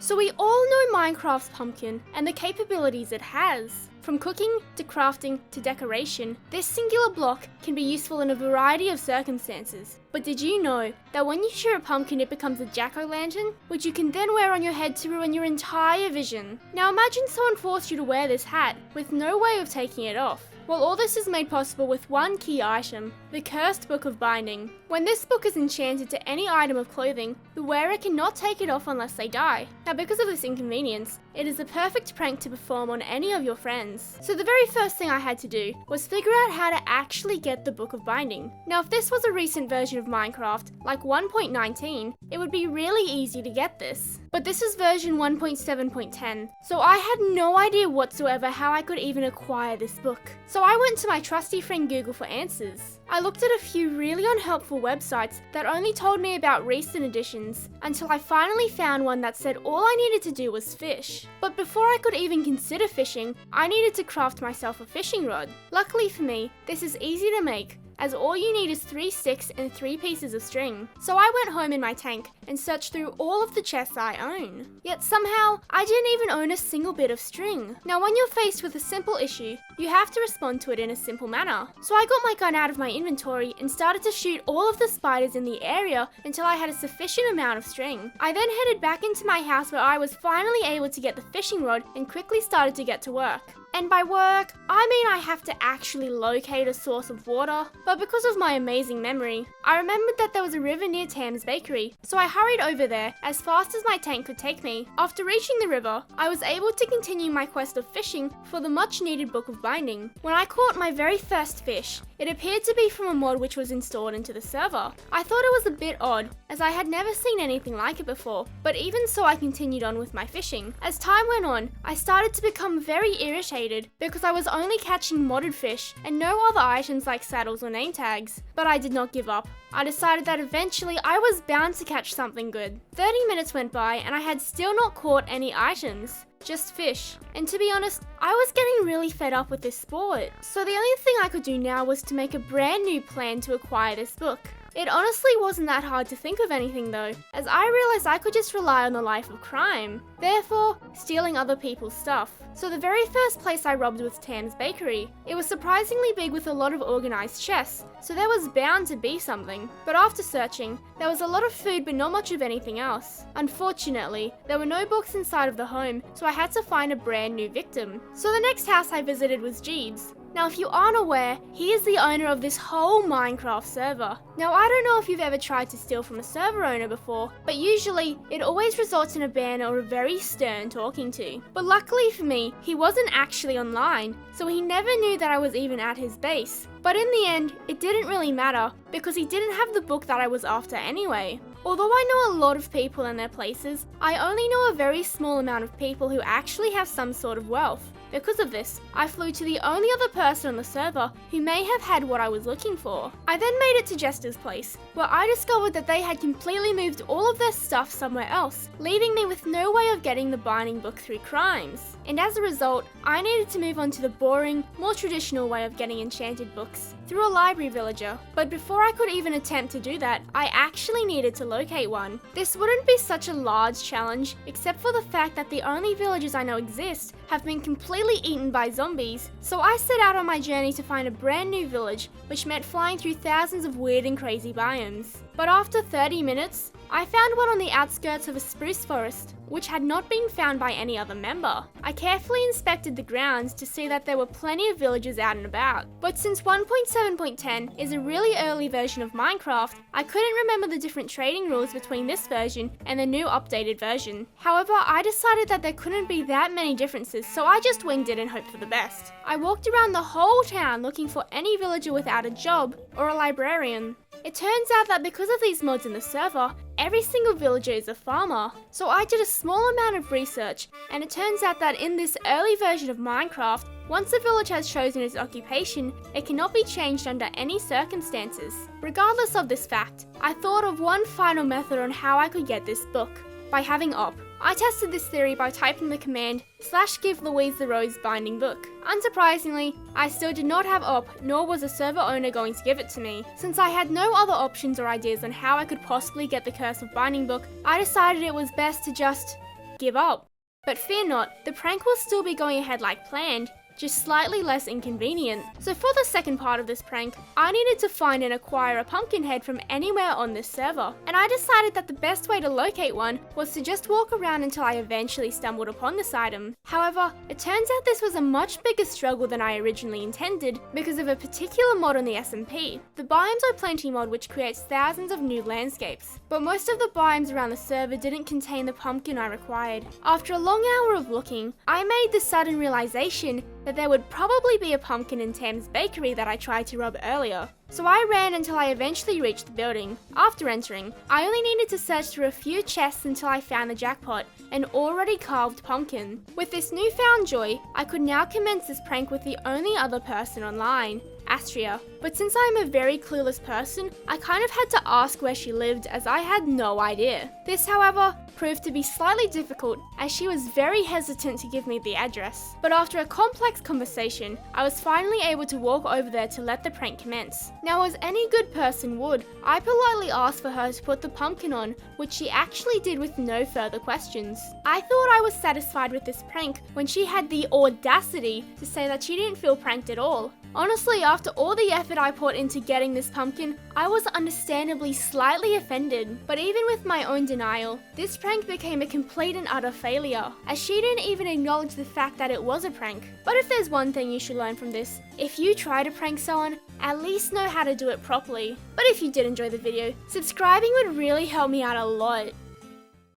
So we all know Minecraft's pumpkin and the capabilities it has. From cooking to crafting to decoration, this singular block can be useful in a variety of circumstances. But did you know that when you share a pumpkin it becomes a jack-o'-lantern, which you can then wear on your head to ruin your entire vision? Now imagine someone forced you to wear this hat with no way of taking it off. Well, all this is made possible with one key item, the Cursed Book of Binding. When this book is enchanted to any item of clothing, the wearer cannot take it off unless they die. Now because of this inconvenience, it is the perfect prank to perform on any of your friends. So the very first thing I had to do was figure out how to actually get the Book of Binding. Now if this was a recent version of Minecraft, like 1.19, it would be really easy to get this. But this is version 1.7.10, so I had no idea whatsoever how I could even acquire this book. So I went to my trusty friend Google for answers. I looked at a few really unhelpful websites that only told me about recent editions, until I finally found one that said all I needed to do was fish. But before I could even consider fishing, I needed to craft myself a fishing rod. Luckily for me, this is easy to make, as all you need is 3 sticks and 3 pieces of string. So I went home in my tank and searched through all of the chests I own. Yet somehow, I didn't even own a single bit of string. Now when you're faced with a simple issue, you have to respond to it in a simple manner. So I got my gun out of my inventory and started to shoot all of the spiders in the area until I had a sufficient amount of string. I then headed back into my house where I was finally able to get the fishing rod and quickly started to get to work. And by work, I mean I have to actually locate a source of water. But because of my amazing memory, I remembered that there was a river near Tam's bakery, so I hurried over there as fast as my tank could take me. After reaching the river, I was able to continue my quest of fishing for the much needed Book of Binding. When I caught my very first fish, it appeared to be from a mod which was installed into the server. I thought it was a bit odd, as I had never seen anything like it before, but even so I continued on with my fishing. As time went on, I started to become very irritated because I was only catching modded fish and no other items like saddles or name tags. But I did not give up. I decided that eventually I was bound to catch something good. 30 minutes went by and I had still not caught any items. Just fish. And to be honest, I was getting really fed up with this sport. So the only thing I could do now was to make a brand new plan to acquire this book. It honestly wasn't that hard to think of anything though, as I realized I could just rely on the life of crime. Therefore, stealing other people's stuff. So the very first place I robbed was Tam's bakery. It was surprisingly big with a lot of organized chests, so there was bound to be something. But after searching, there was a lot of food but not much of anything else. Unfortunately, there were no books inside of the home, so I had to find a brand new victim. So the next house I visited was Jeeves. Now if you aren't aware, he is the owner of this whole Minecraft server. Now I don't know if you've ever tried to steal from a server owner before, but usually it always results in a ban or a very stern talking to. But luckily for me, he wasn't actually online, so he never knew that I was even at his base. But in the end, it didn't really matter, because he didn't have the book that I was after anyway. Although I know a lot of people and their places, I only know a very small amount of people who actually have some sort of wealth. Because of this, I flew to the only other person on the server who may have had what I was looking for. I then made it to Jester's place, where I discovered that they had completely moved all of their stuff somewhere else, leaving me with no way of getting the binding book through crimes. And as a result, I needed to move on to the boring, more traditional way of getting enchanted books, through a library villager. But before I could even attempt to do that, I actually needed to locate one. This wouldn't be such a large challenge, except for the fact that the only villagers I know exist have been completely eaten by zombies. So I set out on my journey to find a brand new village, which meant flying through thousands of weird and crazy biomes. But after 30 minutes, I found one on the outskirts of a spruce forest, which had not been found by any other member. I carefully inspected the grounds to see that there were plenty of villagers out and about. But since 1.7.10 is a really early version of Minecraft, I couldn't remember the different trading rules between this version and the new updated version. However, I decided that there couldn't be that many differences, so I just winged it and hoped for the best. I walked around the whole town looking for any villager without a job or a librarian. It turns out that because of these mods in the server, every single villager is a farmer. So I did a small amount of research, and it turns out that in this early version of Minecraft, once a village has chosen its occupation, it cannot be changed under any circumstances. Regardless of this fact, I thought of one final method on how I could get this book, by having op. I tested this theory by typing the command /give LouiseTheRose binding book. Unsurprisingly, I still did not have op, nor was the server owner going to give it to me. Since I had no other options or ideas on how I could possibly get the curse of binding book, I decided it was best to just give up. But fear not, the prank will still be going ahead like planned, just slightly less inconvenient. So for the second part of this prank, I needed to find and acquire a pumpkin head from anywhere on this server, and I decided that the best way to locate one was to just walk around until I eventually stumbled upon this item. However, it turns out this was a much bigger struggle than I originally intended because of a particular mod on the SMP, the Biomes O Plenty mod, which creates thousands of new landscapes. But most of the biomes around the server didn't contain the pumpkin I required. After a long hour of looking, I made the sudden realization that there would probably be a pumpkin in Tam's bakery that I tried to rob earlier. So I ran until I eventually reached the building. After entering, I only needed to search through a few chests until I found the jackpot, an already carved pumpkin. With this newfound joy, I could now commence this prank with the only other person online, Astria. But since I am a very clueless person, I kind of had to ask where she lived as I had no idea. This, however, proved to be slightly difficult as she was very hesitant to give me the address. But after a complex conversation, I was finally able to walk over there to let the prank commence. Now, as any good person would, I politely asked for her to put the pumpkin on, which she actually did with no further questions. I thought I was satisfied with this prank when she had the audacity to say that she didn't feel pranked at all. Honestly, after all the effort I put into getting this pumpkin, I was understandably slightly offended. But even with my own denial, this prank became a complete and utter failure, as she didn't even acknowledge the fact that it was a prank. But if there's one thing you should learn from this, if you try to prank someone, at least know how to do it properly. But if you did enjoy the video, subscribing would really help me out a lot.